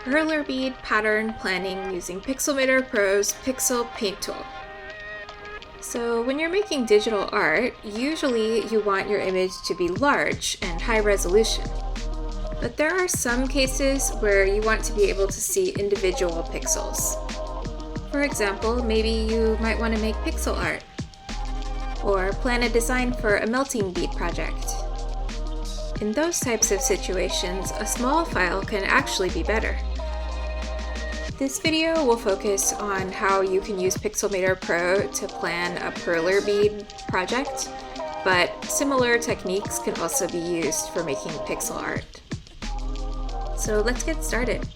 Perler bead pattern planning using Pixelmator Pro's Pixel Paint tool. So when you're making digital art, usually you want your image to be large and high resolution. But there are some cases where you want to be able to see individual pixels. For example, maybe you might want to make pixel art, or plan a design for a melting bead project. In those types of situations, a small file can actually be better. This video will focus on how you can use Pixelmator Pro to plan a perler bead project, but similar techniques can also be used for making pixel art. So let's get started.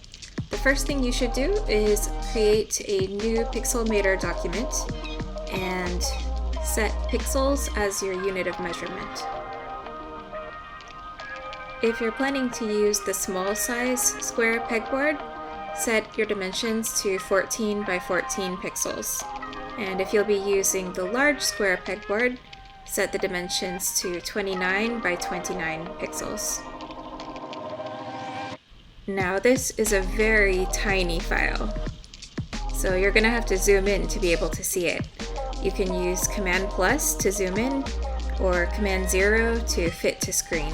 The first thing you should do is create a new Pixelmator document and set pixels as your unit of measurement. If you're planning to use the small size square pegboard, set your dimensions to 14 by 14 pixels. And if you'll be using the large square pegboard, set the dimensions to 29 by 29 pixels. Now this is a very tiny file, so you're going to have to zoom in to be able to see it. You can use Command plus to zoom in, or Command 0 to fit to screen.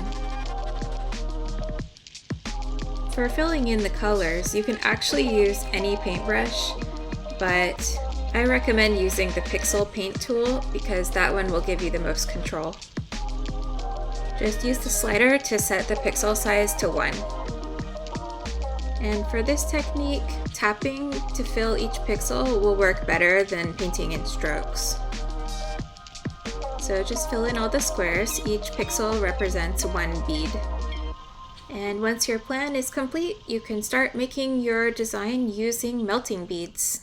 For filling in the colors, you can actually use any paintbrush, but I recommend using the Pixel Paint tool because that one will give you the most control. Just use the slider to set the pixel size to 1. And for this technique, tapping to fill each pixel will work better than painting in strokes. So just fill in all the squares. Each pixel represents one bead. And once your plan is complete, you can start making your design using melting beads.